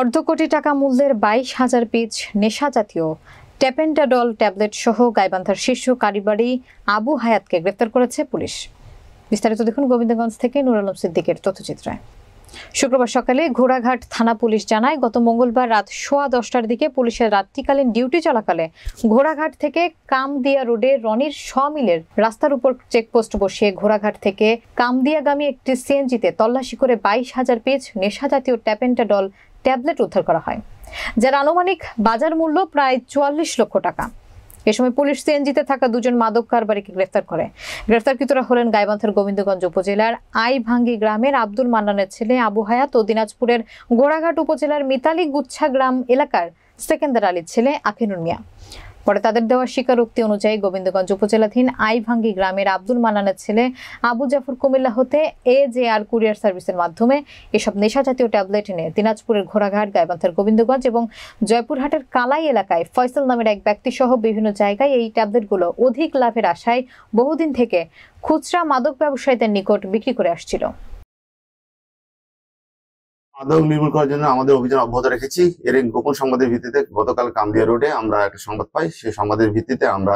অর্ধ কোটি টাকা মূল্যের 22,000 পিস নেশা জাতীয় ট্যাপেন্টাডল ট্যাবলেট সহ গাইবান্ধার শীর্ষ কারিগরি আবু হায়াতকে গ্রেফতার করেছে পুলিশ। বিস্তারিত দেখুন গোবিন্দগঞ্জ থেকে নুর আলম সিদ্দিকের তথ্যচিত্রে। শুক্রবার সকালে ঘোড়াঘাট থানা পুলিশ জানায়, গত মঙ্গলবার রাত 10:15টার দিকে পুলিশের রাত্রিকালীন ডিউটি চলাকালে ঘোড়াঘাট থেকে কামদিয়া রোডে রনির মিলের রাস্তার উপর চেকপোস্ট বসিয়ে ঘোড়াঘাট থেকে কামদিয়াগামী একটি সিএনজিতে তল্লাশি করে 22,000 পিস নেশা জাতীয় ট্যাপেন্টাডল ট্যাবলেট উদ্ধার করা হয়, যার আনুমানিক বাজার মূল্য প্রায় 44 লক্ষ টাকা। এ সময় পুলিশ সিএনজিতে থাকা দুজন মাদক কারবারিকে গ্রেফতার করে। গ্রেফতারকৃতরা হলেন গাইবান্ধার গোবিন্দগঞ্জ উপজেলার আইভাঙ্গি গ্রামের আব্দুল মান্নানের ছেলে আবু হায়াত ও দিনাজপুরের গোড়াঘাট উপজেলার মিতালি গুচ্ছা গ্রাম এলাকার সেকেন্দার আলীর ছেলে আকিনুর মিয়া। পরে তাদের দেওয়া স্বীকারোক্তি অনুযায়ী গোবিন্দগঞ্জ উপজেলাধীন আইভাঙ্গি গ্রামের আব্দুল মান্নানের ছেলে আবু জাফর কুমিল্লা হতে AJR কুরিয়ার সার্ভিসের মাধ্যমে এসব নেশা জাতীয় ট্যাবলেট এনে দিনাজপুরের ঘোড়াঘাট, গাইবান্ধার গোবিন্দগঞ্জ এবং জয়পুরহাটের কালাই এলাকায় ফয়সাল নামের এক ব্যক্তি সহ বিভিন্ন জায়গায় এই ট্যাবলেটগুলো অধিক লাভের আশায় বহুদিন থেকে খুচরা মাদক ব্যবসায়ীদের নিকট বিক্রি করে আসছিল। মাদক নির্মূল করার জন্য আমাদের অভিযান অব্যাহত রেখেছি। এর গোপন সংবাদের ভিত্তিতে গতকাল কামদিয়া রোডে আমরা একটা সংবাদ পাই। সেই সংবাদের ভিত্তিতে আমরা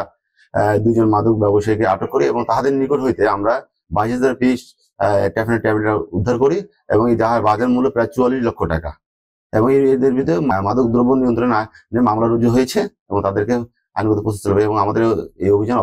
দুজন মাদক ব্যবসায়ীকে আটক করি এবং তাদের নিকট হইতে আমরা 22,000 পিস ট্যাবলেট উদ্ধার করি এবং যার বাজার মূল্য প্রায় 44 লক্ষ টাকা। এবং এদের ভিতরে মাদক দ্রব্য নিয়ন্ত্রণে মামলা রুজু হয়েছে এবং তাদেরকে আইনগত প্রসেস চলবে এবং আমাদের এই অভিযান